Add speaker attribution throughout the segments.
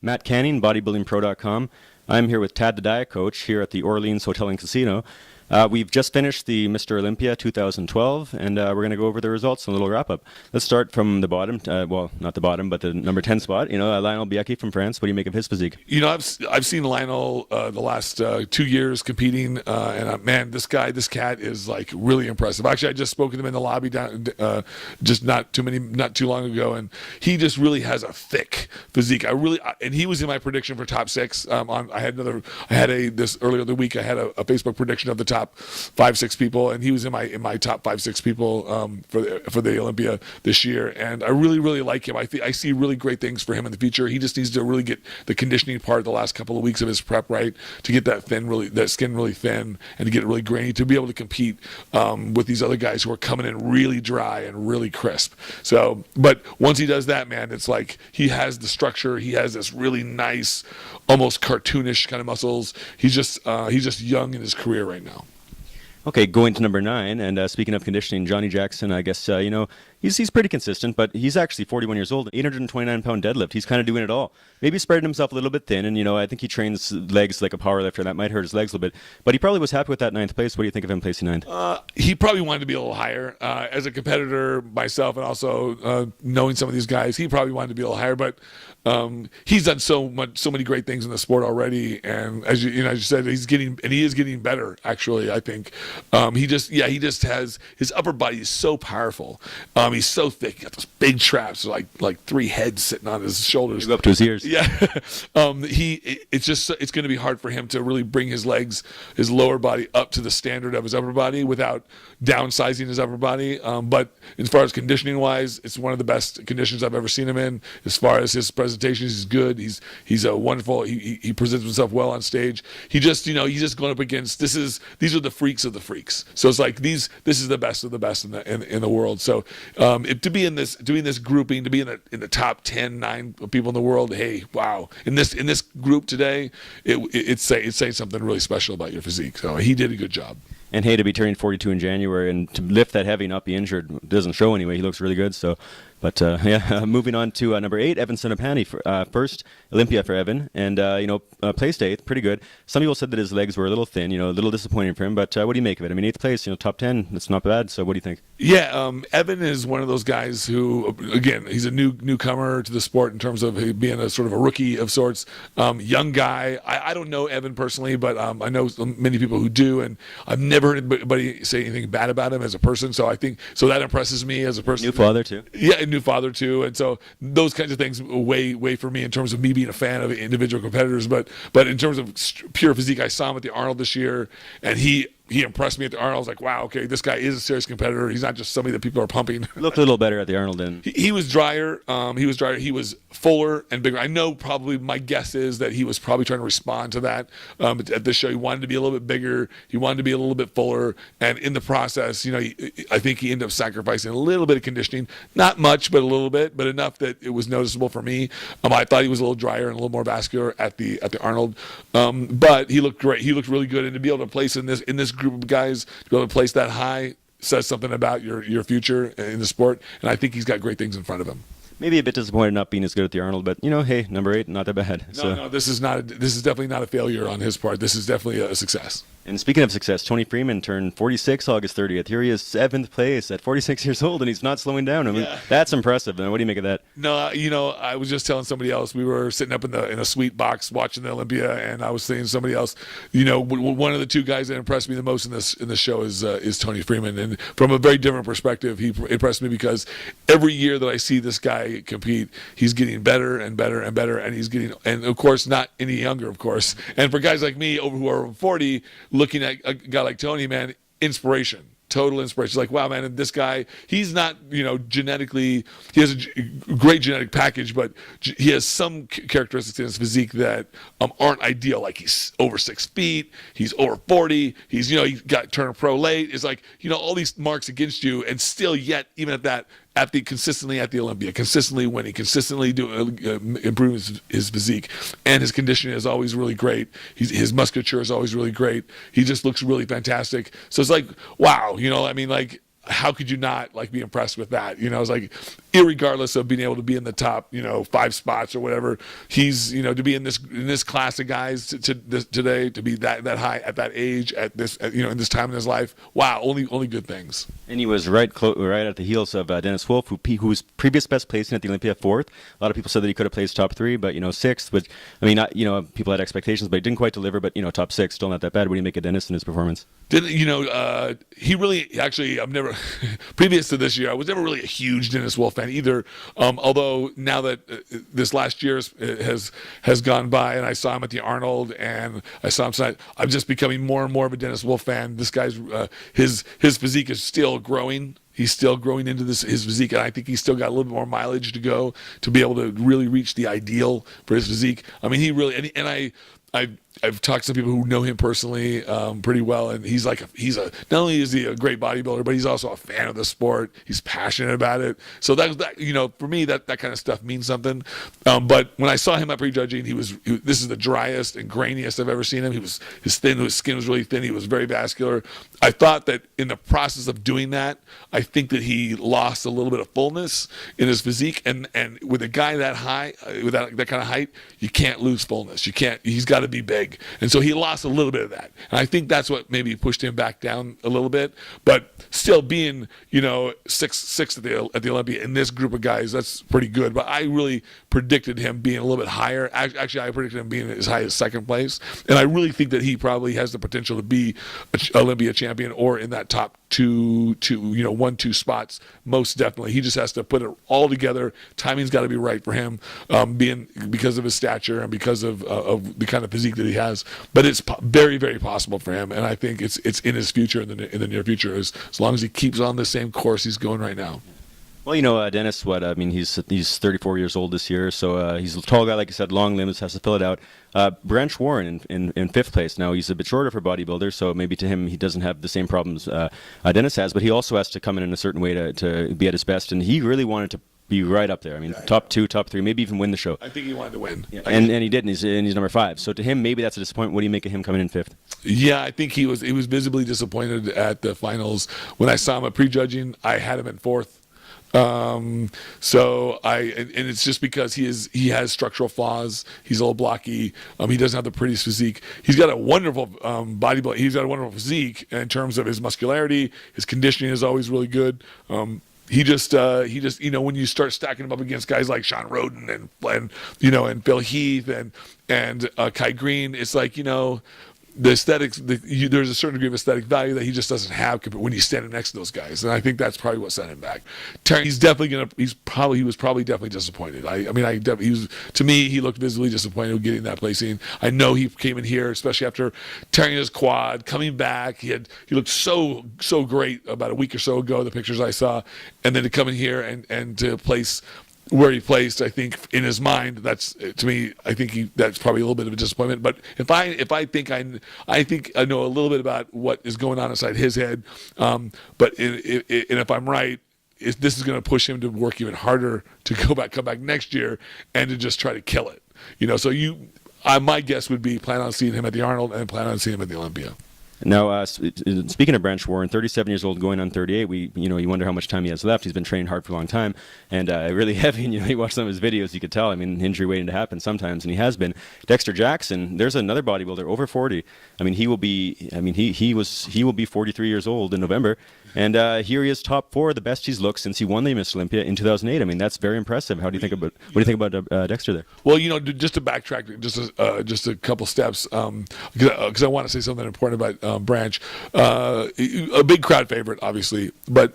Speaker 1: Matt Canning, bodybuildingpro.com. I'm here with Tad the Diet Coach here at the Orleans Hotel and Casino. We've just finished the Mr. Olympia 2012, and we're going to go over the results and a little wrap-up. Let's start from the bottom. Well, not the bottom, but the number 10 spot. Lionel Biecki from France. What do you make of his physique?
Speaker 2: I've seen Lionel the last 2 years competing, and man, this cat is like really impressive. Actually, I just spoke to him in the lobby just not too long ago, and he just really has a thick physique. And he was in my prediction for top 6. This earlier the week. I had a Facebook prediction of the top 5-6 people, and he was in my top 5-6 people for the Olympia this year. And I really like him. I see really great things for him in the future. He just needs to really get the conditioning part the last couple of weeks of his prep right, to get that skin really thin, and to get it really grainy, to be able to compete with these other guys who are coming in really dry and really crisp. So, but once he does that, man, it's like he has the structure. He has this really nice, almost cartoonish kind of muscles. He's just young in his career right now.
Speaker 1: Okay, going to number 9, and speaking of conditioning, Johnny Jackson, I guess, he's pretty consistent, but he's actually 41 years old, 829-pound deadlift. He's kind of doing it all. Maybe spreading himself a little bit thin, and, I think he trains legs like a powerlifter. That might hurt his legs a little bit, but he probably was happy with that 9th place. What do you think of him placing 9th?
Speaker 2: He probably wanted to be a little higher. As a competitor myself, and also knowing some of these guys, he probably wanted to be a little higher, but he's done so many great things in the sport already, and as you said, he is getting better. Actually, I think he just has, his upper body is so powerful. He's so thick. He got those big traps, like 3 heads sitting on his shoulders.
Speaker 1: Up to his ears.
Speaker 2: Yeah, it's going to be hard for him to really bring his legs, his lower body, up to the standard of his upper body without downsizing his upper body. But as far as conditioning wise, it's one of the best conditions I've ever seen him in. As far as his presentations, he's good. He's a wonderful. He presents himself well on stage. He's just going up against. These are the freaks of the freaks. So it's like this is the best of the best in the world. So to be in this, doing this grouping, to be in the top 9 people in the world, hey, wow! In this group today, it's saying something really special about your physique. So he did a good job.
Speaker 1: And hey, to be turning 42 in January and to lift that heavy and not be injured doesn't show anyway. He looks really good. So, but moving on to number 8, Evan Sonapani. First Olympia for Evan, and placed 8th, pretty good. Some people said that his legs were a little thin, a little disappointing for him. But what do you make of it? I mean, 8th place, top 10, that's not bad. So what do you think?
Speaker 2: Yeah, Evan is one of those guys who, again, he's a newcomer to the sport in terms of being a sort of a rookie of sorts. Young guy. I don't know Evan personally, but I know many people who do, and I've never heard anybody say anything bad about him as a person. So I think that impresses me as a person.
Speaker 1: New father too.
Speaker 2: Yeah, a new father too, and so those kinds of things weigh for me in terms of me being a fan of individual competitors. But in terms of pure physique, I saw him at the Arnold this year, and he impressed me at the Arnold. I was like, wow, okay, this guy is a serious competitor. He's not just somebody that people are pumping.
Speaker 1: Looked a little better at the Arnold.
Speaker 2: He was drier. He was fuller and bigger. I know, probably my guess is that he was probably trying to respond to that. At this show, he wanted to be a little bit bigger. He wanted to be a little bit fuller. And in the process, I think he ended up sacrificing a little bit of conditioning. Not much, but a little bit, but enough that it was noticeable for me. I thought he was a little drier and a little more vascular at the Arnold. But he looked great. He looked really good. And to be able to place in this group of guys, to be able to place that high, says something about your future in the sport, and I think he's got great things in front of him.
Speaker 1: Maybe a bit disappointed not being as good at the Arnold, but hey, number 8, not that bad.
Speaker 2: No, this is definitely not a failure on his part. This is definitely a success.
Speaker 1: And speaking of success, Tony Freeman turned 46 August 30th. Here he is, 7th place at 46 years old, and he's not slowing down. I mean, That's impressive. What do you make of that?
Speaker 2: No, I was just telling somebody else. We were sitting up in a suite box watching the Olympia, and I was saying to somebody else, one of the 2 guys that impressed me the most in this show is Tony Freeman. And from a very different perspective, he impressed me because every year that I see this guy compete, he's getting better and better and better, and of course not any younger, of course. And for guys like me who are 40, looking at a guy like Tony, man, inspiration. Total inspiration. It's like, wow, man, and this guy, he's not, genetically, he has a great genetic package, but he has some characteristics in his physique that aren't ideal. Like he's over 6 feet, he's over 40, he's, he got turned pro late. It's like, all these marks against you, and still yet, even at that, consistently at the Olympia, consistently winning, consistently improving his physique, and his conditioning is always really great. His musculature is always really great. He just looks really fantastic. So it's like, wow, how could you not like be impressed with that? You know, it's like, irregardless of being able to be in the top, 5 spots or whatever, he's, to be in this class of guys today, to be that high at that age, at this, in this time in his life. Wow, only good things.
Speaker 1: And he was right at the heels of Dennis Wolf, who was previous best placing at the Olympia, 4th. A lot of people said that he could have placed top 3, but 6th. Which, I mean, not, people had expectations, but he didn't quite deliver. But top 6, still not that bad. What do you make of Dennis and his performance?
Speaker 2: He really, actually, I've never, previous to this year, I was never really a huge Dennis Wolf fan either. Although now that this last year has gone by, and I saw him at the Arnold, and I saw him tonight, I'm just becoming more and more of a Dennis Wolf fan. This guy's his physique is still growing. He's still growing into his physique, and I think he's still got a little bit more mileage to go to be able to really reach the ideal for his physique. I mean, he really, and I've talked to some people who know him personally pretty well, and he's not only is he a great bodybuilder, but he's also a fan of the sport. He's passionate about it. So that for me, that kind of stuff means something. But when I saw him at prejudging, this is the driest and grainiest I've ever seen him. His skin was really thin. He was very vascular. I thought that in the process of doing that, I think that he lost a little bit of fullness in his physique. And with a guy that high, with that kind of height, you can't lose fullness. He's got to be big. And so he lost a little bit of that. And I think that's what maybe pushed him back down a little bit. But still being, sixth at the Olympia in this group of guys, that's pretty good. But I really predicted him being a little bit higher. Actually, I predicted him being as high as 2nd place. And I really think that he probably has the potential to be an Olympia champion or in that top 1-2 spots, most definitely. He just has to put it all together. Timing's got to be right for him, because of his stature and because of the kind of physique that he has. But it's very, very possible for him, and I think it's in his future, in the near future, as long as he keeps on the same course he's going right now.
Speaker 1: Well, Dennis, he's 34 years old this year, so he's a tall guy, like I said, long limbs, has to fill it out. Branch Warren in 5th place. Now, he's a bit shorter for bodybuilder, so maybe to him he doesn't have the same problems Dennis has, but he also has to come in a certain way to be at his best, and he really wanted to be right up there. I mean, top 2, top 3, maybe even win the show.
Speaker 2: I think he wanted to win.
Speaker 1: Yeah. And he did, and he's number 5. So to him, maybe that's a disappointment. What do you make of him coming in 5th?
Speaker 2: Yeah, I think he was visibly disappointed at the finals. When I saw him at prejudging, I had him at 4th. And it's just because he has structural flaws. He's a little blocky. He doesn't have the prettiest physique. He's got a wonderful bodybuilding. He's got a wonderful physique in terms of his muscularity. His conditioning is always really good. He just when you start stacking him up against guys like Sean Roden and Phil Heath and Kai Green, it's like, the aesthetics, there's a certain degree of aesthetic value that he just doesn't have when he's standing next to those guys, and I think that's probably what set him back. Terry, he was probably definitely disappointed. To me, he looked visibly disappointed with getting that placing. I know he came in here, especially after tearing his quad, coming back. He looked so great about a week or so ago, the pictures I saw, and then to come in here and to place where he placed, I think in his mind, that's, to me, I think that's probably a little bit of a disappointment. But if I think I know a little bit about what is going on inside his head, but if I'm right, this is going to push him to work even harder to come back next year and to just try to kill it. So my guess would be plan on seeing him at the Arnold and plan on seeing him at the Olympia.
Speaker 1: Now, speaking of Branch Warren, 37 years old, going on 38. You wonder how much time he has left. He's been training hard for a long time and really heavy. And you watch some of his videos, you could tell. I mean, injury waiting to happen sometimes, and he has been. Dexter Jackson, there's another bodybuilder over 40. I mean, he will be 43 years old in November, and here he is, top 4, the best he's looked since he won the Mr. Olympia in 2008. I mean, that's very impressive. What do you think about Dexter there?
Speaker 2: Well, just to backtrack just a couple steps, because I want to say something important about Branch, a big crowd favorite, obviously, but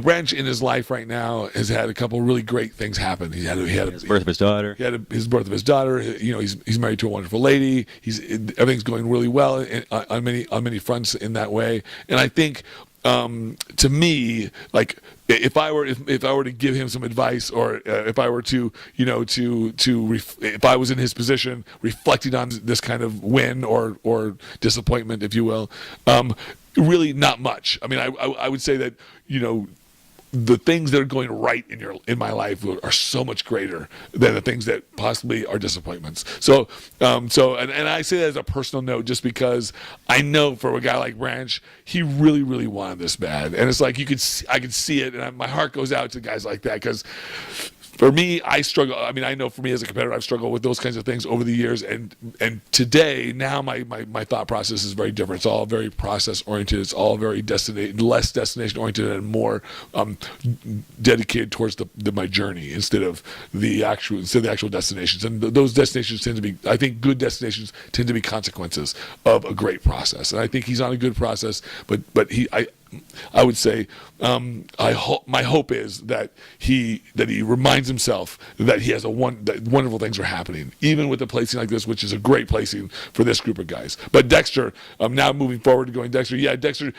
Speaker 2: Branch in his life right now has had a couple really great things happen. He had his birth of his daughter. He had his birth of his daughter. He's married to a wonderful lady. Everything's going really well on many fronts in that way. And I think, to me, like, if I were to give him some advice, or if I were to if I was in his position, reflecting on this kind of win or disappointment, if you will, really not much. I mean, I would say that the things that are going right in my life are so much greater than the things that possibly are disappointments. So and I say that as a personal note, just because I know for a guy like Branch, he really, really wanted this bad, and it's like I could see it, and my heart goes out to guys like that, because for me, I struggle. I mean, I know for me as a competitor, I've struggled with those kinds of things over the years. And today, now my thought process is very different. It's all very process oriented. It's all very less destination oriented, and more dedicated towards my journey instead of the actual destinations. And those destinations tend to be, I think, good destinations tend to be consequences of a great process. And I think he's on a good process, but I would say my hope is that he reminds himself that he has that wonderful things are happening, even with a placing like this, which is a great placing for this group of guys. But Dexter, now moving forward to going Dexter, Dexter.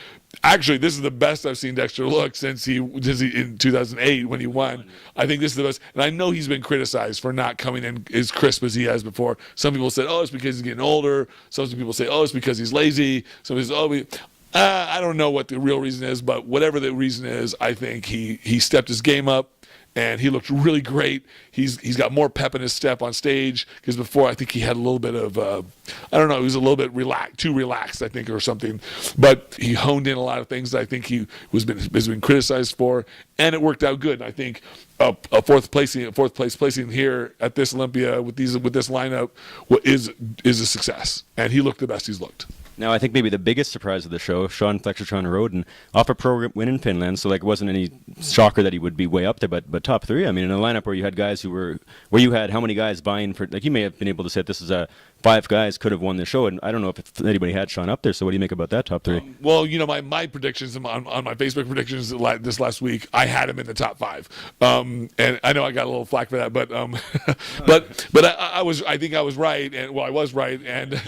Speaker 2: Actually, this is the best I've seen Dexter look since he in 2008 when he won. I think this is the best, and I know he's been criticized for not coming in as crisp as he has before. Some people said, "Oh, it's because he's getting older." Some people say, "Oh, it's because he's lazy." Some people say, "Oh, I don't know what the real reason is, but whatever the reason is, I think he stepped his game up, and he looked really great. He's got more pep in his step on stage, because before I think he had a little bit of I don't know, he was a little bit too relaxed, I think, or something. But he honed in a lot of things that I think he has been criticized for, and it worked out good. And I think a fourth place placing here at this Olympia with this lineup is a success, and he looked the best he's looked.
Speaker 1: Now, I think maybe the biggest surprise of the show, Sean Fletcher-Tron Roden, off a pro win in Finland, so like it wasn't any shocker that he would be way up there, but top three. I mean, in a lineup where you had guys where you had how many guys vying for, like you may have been able to say this is 5 guys could have won the show, and I don't know if anybody had Sean up there, so what do you make about that top three?
Speaker 2: Well, my predictions on my Facebook predictions this last week, I had him in the top 5. And I know I got a little flack for that, but I think I was right, and I was right, and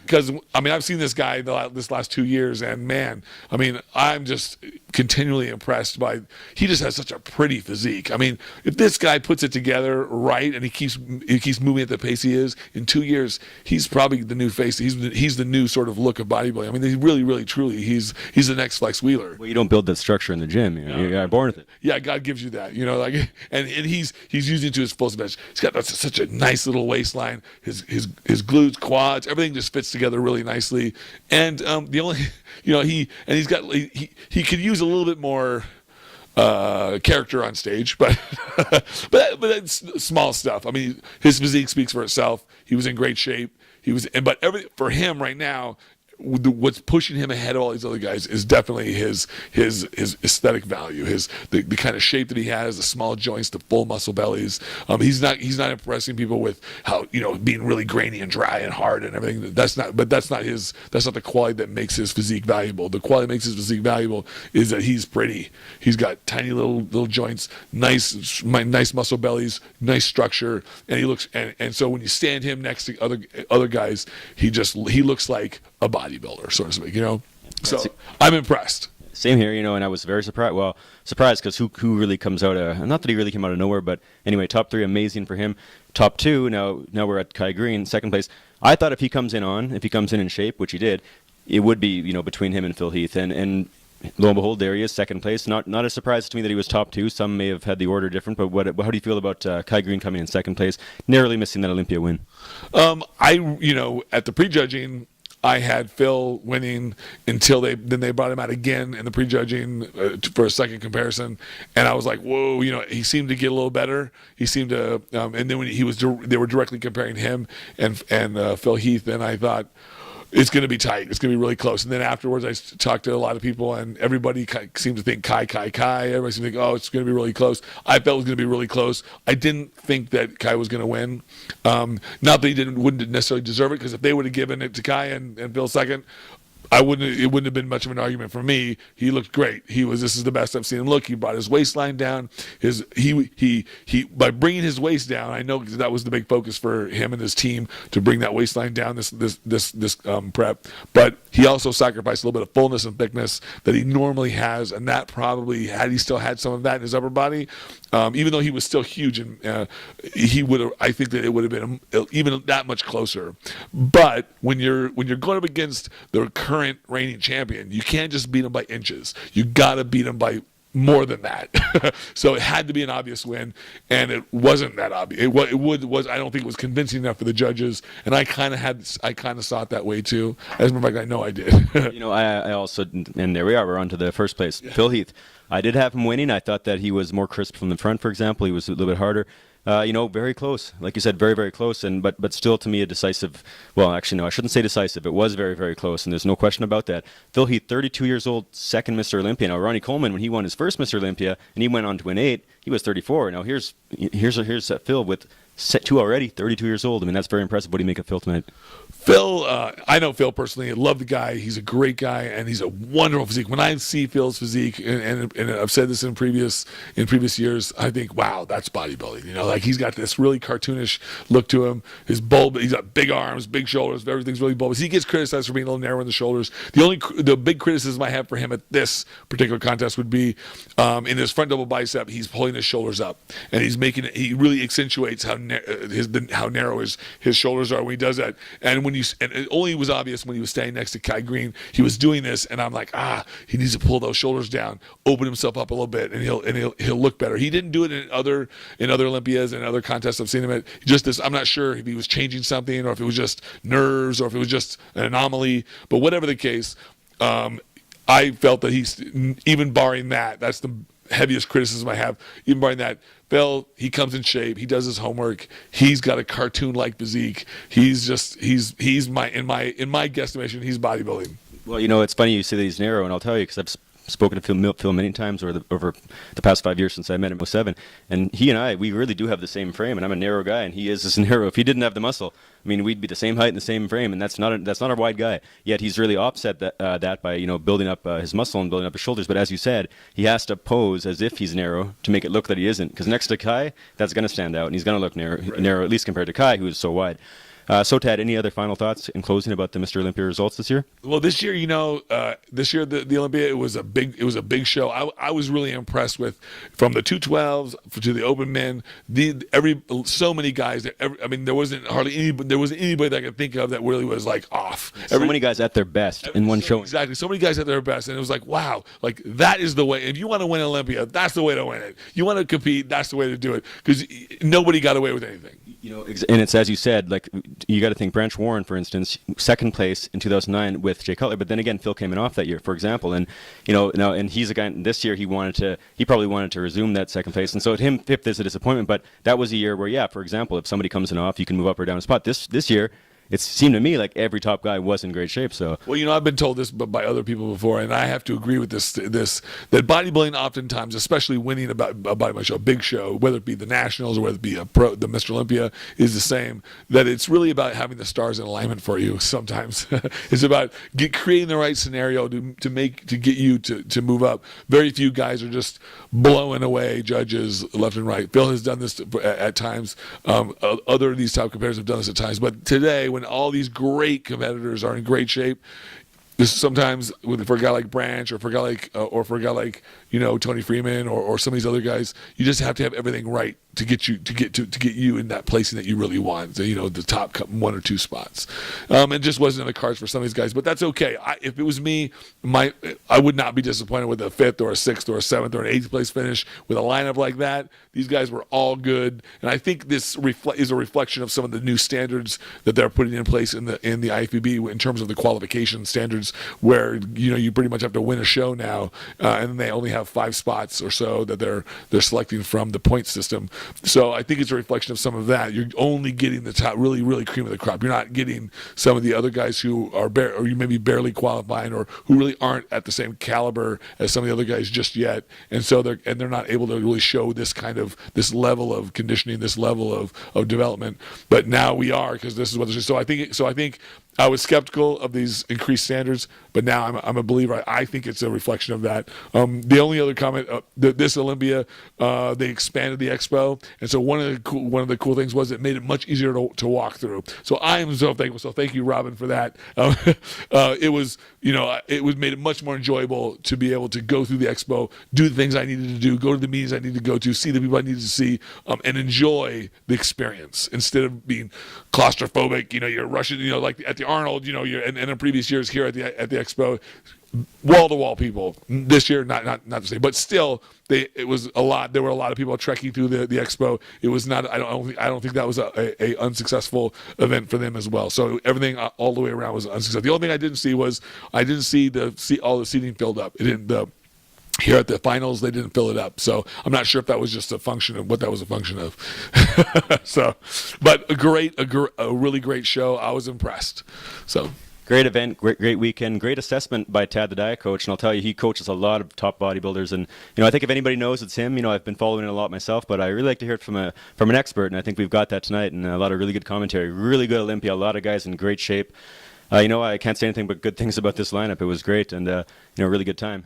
Speaker 2: because I mean, I've seen this guy this last 2 years, and man, I mean, I'm just continually impressed by. He just has such a pretty physique. I mean, if this guy puts it together right, and he keeps moving at the pace he is, in 2 years, he's probably the new face. He's the new sort of look of bodybuilding. I mean, he really, really, truly, he's the next Flex Wheeler.
Speaker 1: Well, you don't build that structure in the gym. You're born with it.
Speaker 2: Yeah, God gives you that. And he's using it to his full potential. He's got such a nice little waistline. His glutes, quads, everything just fits together really nicely. And the only, he could use a little bit more character on stage, but but that's small stuff. I mean, his physique speaks for itself. He was in great shape. But for him right now, what's pushing him ahead of all these other guys is definitely his aesthetic value, the kind of shape that he has, the small joints, the full muscle bellies. He's not impressing people with how being really grainy and dry and hard and everything. That's not the quality that makes his physique valuable. The quality that makes his physique valuable is that he's pretty. He's got tiny little joints, nice muscle bellies, nice structure, and he looks and so when you stand him next to other guys, he looks like a bodybuilder, so to speak, So I'm impressed.
Speaker 1: Same here, and I was very surprised. Well, surprised because who really comes out of, not that he really came out of nowhere, but anyway, top 3, amazing for him. Top 2, now we're at Kai Green, second place. I thought if he comes in shape, which he did, it would be, between him and Phil Heath. And lo and behold, there he is, second place. Not a surprise to me that he was top 2. Some may have had the order different, but how do you feel about Kai Green coming in second place, narrowly missing that Olympia win?
Speaker 2: At the prejudging, I had Phil winning until they brought him out again in the prejudging for a second comparison, and I was like, whoa, he seemed to get a little better. He seemed to, and then when they were directly comparing him and Phil Heath, and I thought, it's going to be tight. It's going to be really close. And then afterwards, I talked to a lot of people, and everybody seemed to think Kai. Everybody seemed to think, oh, it's going to be really close. I felt it was going to be really close. I didn't think that Kai was going to win. Not that he wouldn't necessarily deserve it, because if they would have given it to Kai and Bill second, it wouldn't have been much of an argument for me. He looked great. This is the best I've seen him look. He brought his waistline down. He by bringing his waist down, I know that was the big focus for him and his team, to bring that waistline down this prep. But he also sacrificed a little bit of fullness and thickness that he normally has, and that probably, had he still had some of that in his upper body, even though he was still huge, and he would have. I think that it would have been even that much closer. But when you're going up against the current reigning champion, you can't just beat him by inches. You got to beat him by more than that. So it had to be an obvious win, and it wasn't that obvious. I don't think it was convincing enough for the judges, and I kind of saw it that way too. As a matter of fact, I know I did.
Speaker 1: I also, and there we are. We're on to the first place. Yeah. Phil Heath. I did have him winning. I thought that he was more crisp from the front, for example. He was a little bit harder. Very close. Like you said, very, very close. But still, to me, a decisive. Well, actually, no, I shouldn't say decisive. It was very, very close, and there's no question about that. Phil Heath, 32 years old, second Mr. Olympia. Now, Ronnie Coleman, when he won his first Mr. Olympia, and he went on to win 8, he was 34. Now, here's Phil with 2 already, 32 years old. I mean, that's very impressive. What do you make of Phil tonight?
Speaker 2: Phil, I know Phil personally. I love the guy. He's a great guy, and he's a wonderful physique. When I see Phil's physique, and I've said this in previous years, I think, wow, that's bodybuilding. Like he's got this really cartoonish look to him. He's got big arms, big shoulders. Everything's really bulbous. He gets criticized for being a little narrow in the shoulders. The big criticism I have for him at this particular contest would be in his front double bicep, he's pulling his shoulders up, and he really accentuates how narrow his shoulders are when he does that. And it only was obvious when he was standing next to Kai Green. He was doing this, and I'm like, he needs to pull those shoulders down, open himself up a little bit, and he'll look better. He didn't do it in other Olympias and other contests I've seen him at. Just this, I'm not sure if he was changing something or if it was just nerves or if it was just an anomaly. But whatever the case, I felt that he's, even barring that, that's the heaviest criticism I have. Even barring that, Phil, he comes in shape. He does his homework. He's got a cartoon-like physique. He's in my guesstimation, he's bodybuilding.
Speaker 1: Well, it's funny you say that he's narrow, and I'll tell you because I've spoken to Phil many times over the past 5 years since I met him in 07, and he and we really do have the same frame, and I'm a narrow guy, and he is this narrow. If he didn't have the muscle, I mean, we'd be the same height and the same frame, and that's not a wide guy. Yet he's really offset that by building up his muscle and building up his shoulders. But as you said, he has to pose as if he's narrow to make it look that he isn't. Because next to Kai, that's going to stand out, and he's going to look narrow, at least compared to Kai, who is so wide. So, Tad, any other final thoughts in closing about the Mr. Olympia results this year?
Speaker 2: Well, this year, the Olympia, it was a big show. I was really impressed with, from the 212s to the open men, so many guys. There wasn't anybody that I could think of that really was like off.
Speaker 1: So many guys at their best in one show.
Speaker 2: Exactly, so many guys at their best, and it was like, wow, like that is the way. If you want to win Olympia, that's the way to win it. You want to compete, that's the way to do it, because nobody got away with anything.
Speaker 1: And it's as you said, like you got to think Branch Warren, for instance, second place in 2009 with Jay Cutler, but then again Phil came in off that year, for example, and and he's a guy. This year he probably wanted to resume that second place, and so at him fifth is a disappointment. But that was a year where, for example, if somebody comes in off, you can move up or down a spot. This year, it seemed to me like every top guy was in great shape. So,
Speaker 2: well, I've been told this by other people before, and I have to agree with this that bodybuilding oftentimes, especially winning a body show, a big show, whether it be the Nationals or whether it be the Mr. Olympia, is the same. That it's really about having the stars in alignment for you. Sometimes it's about creating the right scenario to get you to move up. Very few guys are just blowing away judges left and right. Phil has done this at times. Other of these top competitors have done this at times, but today, when all these great competitors are in great shape, sometimes for a guy like Branch or for a guy like Tony Freeman or some of these other guys, you just have to have everything right to get you in that placing that you really want. So, the top 1 or 2 spots. It just wasn't in the cards for some of these guys, but that's okay. If it was me, I would not be disappointed with a 5th or a 6th or a 7th or an 8th place finish with a lineup like that. These guys were all good, and I think this is a reflection of some of the new standards that they're putting in place in the IFBB in terms of the qualification standards, where you pretty much have to win a show now, and they only have 5 spots or so that they're selecting from the point system. So I think it's a reflection of some of that. You're only getting the top, really, really cream of the crop. You're not getting some of the other guys who are or you may be barely qualifying or who really aren't at the same caliber as some of the other guys just yet. And so they're not able to really show this level of conditioning, this level of development. But now we are, because this is what this is. So I think I was skeptical of these increased standards, but now I'm a believer. I think it's a reflection of that. The only other comment, this Olympia, they expanded the expo, and so one of the cool things was it made it much easier to walk through. So I am so thankful. So thank you, Robin, for that. It was made it much more enjoyable to be able to go through the expo, do the things I needed to do, go to the meetings I needed to go to, see the people I needed to see, and enjoy the experience instead of being claustrophobic. You're rushing. Like at the Arnold, you know, and in previous years here at the expo, wall to wall people. This year, not the same, but still, it was a lot. There were a lot of people trekking through the expo. It was not. I don't think that was a unsuccessful event for them as well. So everything all the way around was unsuccessful. The only thing I didn't see was all the seating filled up. It didn't. Here at the finals, they didn't fill it up. So I'm not sure if that was just a function of what that was a function of. So, but a really great show. I was impressed. So.
Speaker 1: Great event, great weekend, great assessment by Tad, the diet coach, and I'll tell you, he coaches a lot of top bodybuilders, and you know, I think if anybody knows, it's him. You know, I've been following it a lot myself, but I really like to hear it from an expert, and I think we've got that tonight, and a lot of really good commentary, really good Olympia, a lot of guys in great shape. You know, I can't say anything but good things about this lineup. It was great, and you know, really good time.